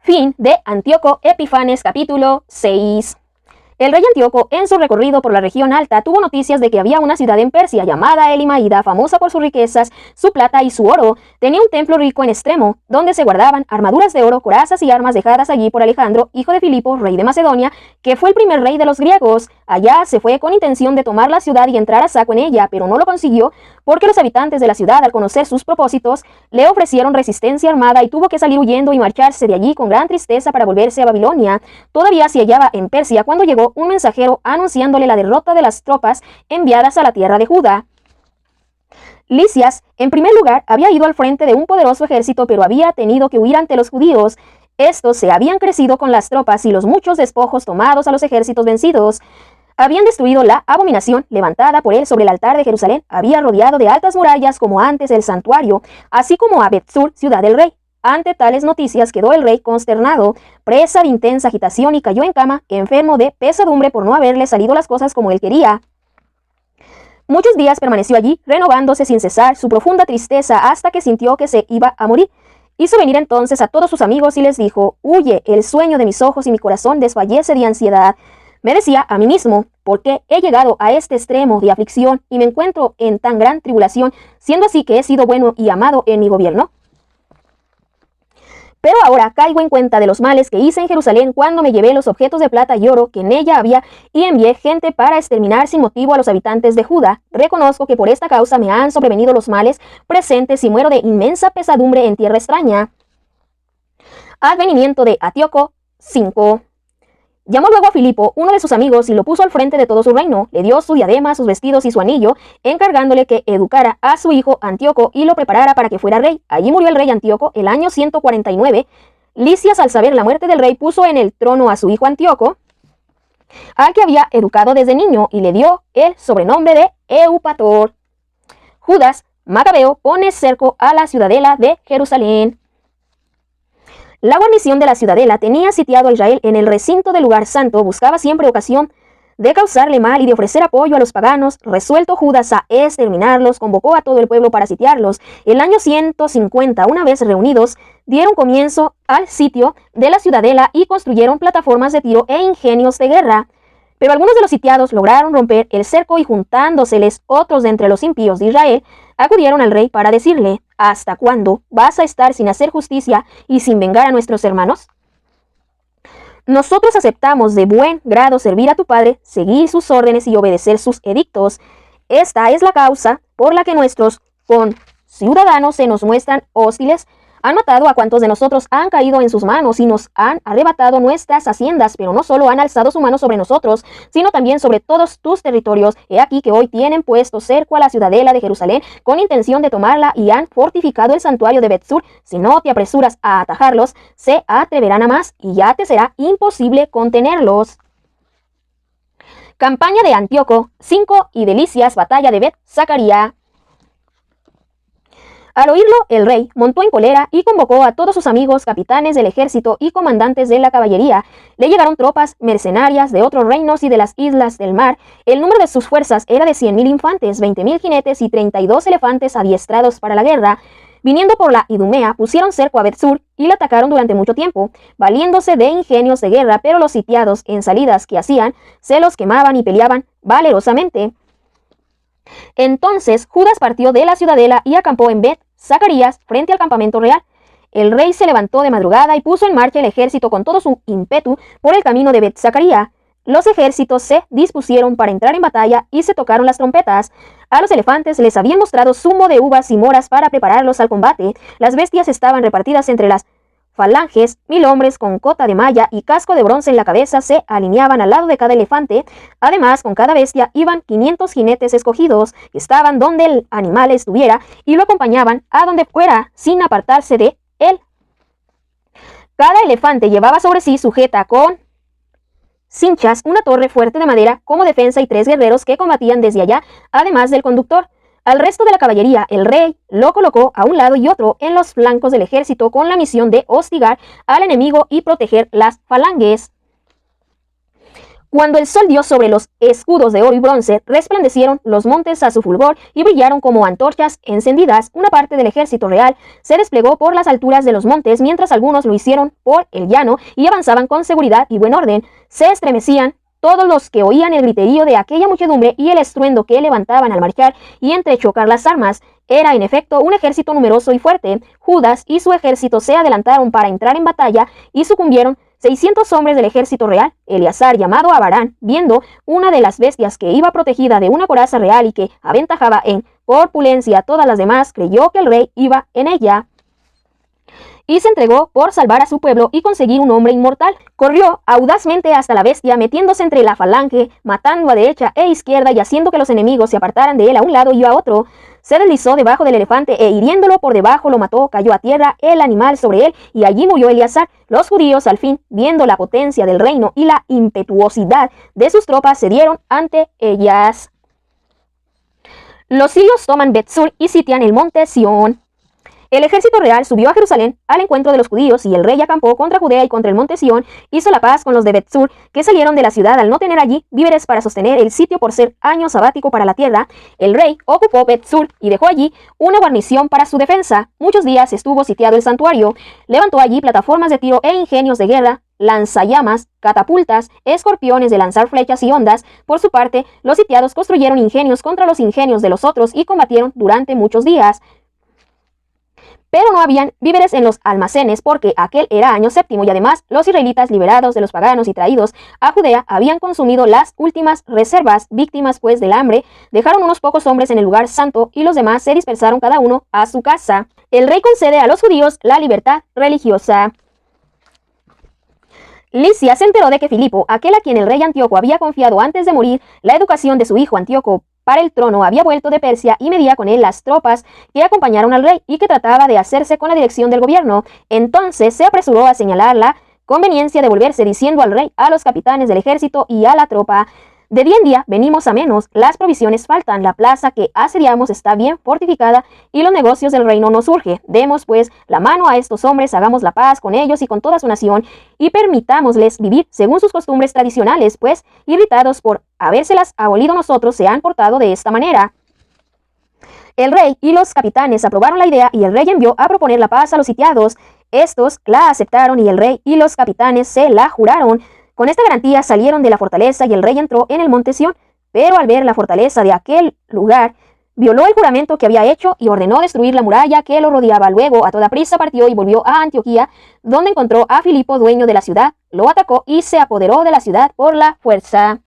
Fin de Antíoco Epifanes capítulo 6. El rey Antíoco, en su recorrido por la región alta, tuvo noticias de que había una ciudad en Persia llamada Elimaída, famosa por sus riquezas, su plata y su oro. Tenía un templo rico en extremo, donde se guardaban armaduras de oro, corazas y armas dejadas allí por Alejandro, hijo de Filipo, rey de Macedonia, que fue el primer rey de los griegos. Allá se fue con intención de tomar la ciudad y entrar a saco en ella, pero no lo consiguió, porque los habitantes de la ciudad, al conocer sus propósitos, le ofrecieron resistencia armada y tuvo que salir huyendo y marcharse de allí con gran tristeza para volverse a Babilonia. Todavía se hallaba en Persia cuando llegó un mensajero anunciándole la derrota de las tropas enviadas a la tierra de Judá. Lisias, en primer lugar, había ido al frente de un poderoso ejército, pero había tenido que huir ante los judíos. Estos se habían crecido con las tropas y los muchos despojos tomados a los ejércitos vencidos. Habían destruido la abominación levantada por él sobre el altar de Jerusalén. Había rodeado de altas murallas como antes el santuario, así como a Bet-Sur, ciudad del rey. Ante tales noticias quedó el rey consternado, presa de intensa agitación, y cayó en cama, enfermo de pesadumbre por no haberle salido las cosas como él quería. Muchos días permaneció allí, renovándose sin cesar su profunda tristeza hasta que sintió que se iba a morir. Hizo venir entonces a todos sus amigos y les dijo: «Huye, el sueño de mis ojos y mi corazón desfallece de ansiedad». Me decía a mí mismo: «¿Por qué he llegado a este extremo de aflicción y me encuentro en tan gran tribulación, siendo así que he sido bueno y amado en mi gobierno? Pero ahora caigo en cuenta de los males que hice en Jerusalén cuando me llevé los objetos de plata y oro que en ella había y envié gente para exterminar sin motivo a los habitantes de Judá. Reconozco que por esta causa me han sobrevenido los males presentes y muero de inmensa pesadumbre en tierra extraña». Advenimiento de Antíoco 5. Llamó luego a Filipo, uno de sus amigos, y lo puso al frente de todo su reino. Le dio su diadema, sus vestidos y su anillo, encargándole que educara a su hijo Antíoco y lo preparara para que fuera rey. Allí murió el rey Antíoco el año 149. Lisias, al saber la muerte del rey, puso en el trono a su hijo Antíoco, al que había educado desde niño, y le dio el sobrenombre de Eupator. Judas Macabeo pone cerco a la ciudadela de Jerusalén. La guarnición de la ciudadela tenía sitiado a Israel en el recinto del lugar santo, buscaba siempre ocasión de causarle mal y de ofrecer apoyo a los paganos. Resuelto Judas a exterminarlos, convocó a todo el pueblo para sitiarlos. El año 150, una vez reunidos, dieron comienzo al sitio de la ciudadela y construyeron plataformas de tiro e ingenios de guerra. Pero algunos de los sitiados lograron romper el cerco y, juntándoseles otros de entre los impíos de Israel, acudieron al rey para decirle: «¿Hasta cuándo vas a estar sin hacer justicia y sin vengar a nuestros hermanos? Nosotros aceptamos de buen grado servir a tu padre, seguir sus órdenes y obedecer sus edictos. Esta es la causa por la que nuestros conciudadanos se nos muestran hostiles. Han matado a cuantos de nosotros han caído en sus manos y nos han arrebatado nuestras haciendas, pero no solo han alzado su mano sobre nosotros, sino también sobre todos tus territorios. He aquí que hoy tienen puesto cerco a la ciudadela de Jerusalén con intención de tomarla y han fortificado el santuario de Bet-Sur. Si no te apresuras a atajarlos, se atreverán a más y ya te será imposible contenerlos». Campaña de Antíoco 5 y de Lisias, batalla de Bet-Zacaría. Al oírlo, el rey montó en cólera y convocó a todos sus amigos, capitanes del ejército y comandantes de la caballería. Le llegaron tropas mercenarias de otros reinos y de las islas del mar. El número de sus fuerzas era de 100,000 infantes, 20,000 jinetes y 32 elefantes adiestrados para la guerra. Viniendo por la Idumea, pusieron cerco a Bet-Sur y la atacaron durante mucho tiempo, valiéndose de ingenios de guerra, pero los sitiados, en salidas que hacían, se los quemaban y peleaban valerosamente. Entonces Judas partió de la ciudadela y acampó en Bet-Zacarías, frente al campamento real. El rey se levantó de madrugada y puso en marcha el ejército con todo su ímpetu por el camino de Bet-Zacaría. Los ejércitos se dispusieron para entrar en batalla y se tocaron las trompetas. A los elefantes les habían mostrado zumo de uvas y moras para prepararlos al combate. Las bestias estaban repartidas entre las falanges. 1,000 hombres con cota de malla y casco de bronce en la cabeza se alineaban al lado de cada elefante. Además, con cada bestia iban 500 jinetes escogidos, que estaban donde el animal estuviera y lo acompañaban a donde fuera sin apartarse de él. Cada elefante llevaba sobre sí, sujeta con cinchas, una torre fuerte de madera como defensa y 3 guerreros que combatían desde allá, además del conductor. Al resto de la caballería, el rey lo colocó a un lado y otro en los flancos del ejército con la misión de hostigar al enemigo y proteger las falanges. Cuando el sol dio sobre los escudos de oro y bronce, resplandecieron los montes a su fulgor y brillaron como antorchas encendidas. Una parte del ejército real se desplegó por las alturas de los montes, mientras algunos lo hicieron por el llano y avanzaban con seguridad y buen orden. Se estremecían todos los que oían el griterío de aquella muchedumbre y el estruendo que levantaban al marchar y entrechocar las armas. Era en efecto un ejército numeroso y fuerte. Judas y su ejército se adelantaron para entrar en batalla y sucumbieron 600 hombres del ejército real. Eleazar, llamado Abarán, viendo una de las bestias que iba protegida de una coraza real y que aventajaba en corpulencia a todas las demás, creyó que el rey iba en ella y se entregó por salvar a su pueblo y conseguir un hombre inmortal. Corrió audazmente hasta la bestia, metiéndose entre la falange, matando a derecha e izquierda y haciendo que los enemigos se apartaran de él a un lado y a otro. Se deslizó debajo del elefante e hiriéndolo por debajo lo mató. Cayó a tierra el animal sobre él y allí murió Eleazar. Los judíos, al fin, viendo la potencia del reino y la impetuosidad de sus tropas, cedieron ante ellas. Los sirios toman Bet-Sur y sitian el monte Sión. El ejército real subió a Jerusalén al encuentro de los judíos y el rey acampó contra Judea y contra el monte Sión. Hizo la paz con los de Bet-Sur, que salieron de la ciudad al no tener allí víveres para sostener el sitio por ser año sabático para la tierra. El rey ocupó Bet-Sur y dejó allí una guarnición para su defensa. Muchos días estuvo sitiado el santuario. Levantó allí plataformas de tiro e ingenios de guerra, lanzallamas, catapultas, escorpiones de lanzar flechas y ondas. Por su parte, los sitiados construyeron ingenios contra los ingenios de los otros y combatieron durante muchos días. Pero no habían víveres en los almacenes porque aquel era año séptimo y además los israelitas liberados de los paganos y traídos a Judea habían consumido las últimas reservas. Víctimas pues del hambre, dejaron unos pocos hombres en el lugar santo y los demás se dispersaron cada uno a su casa. El rey concede a los judíos la libertad religiosa. Licia se enteró de que Filipo, aquel a quien el rey Antíoco había confiado antes de morir la educación de su hijo Antíoco para el trono, había vuelto de Persia y medía con él las tropas que acompañaron al rey y que trataba de hacerse con la dirección del gobierno. Entonces se apresuró a señalar la conveniencia de volverse, diciendo al rey, a los capitanes del ejército y a la tropa: de día en día venimos a menos, las provisiones faltan, la plaza que asediamos está bien fortificada y los negocios del reino nos urge. Demos pues la mano a estos hombres, hagamos la paz con ellos y con toda su nación y permitámosles vivir según sus costumbres tradicionales, pues irritados por habérselas abolido nosotros se han portado de esta manera. El rey y los capitanes aprobaron la idea y el rey envió a proponer la paz a los sitiados. Estos la aceptaron y el rey y los capitanes se la juraron. Con esta garantía salieron de la fortaleza y el rey entró en el monte Sión, pero al ver la fortaleza de aquel lugar, violó el juramento que había hecho y ordenó destruir la muralla que lo rodeaba. Luego a toda prisa partió y volvió a Antioquía, donde encontró a Filipo, dueño de la ciudad, lo atacó y se apoderó de la ciudad por la fuerza.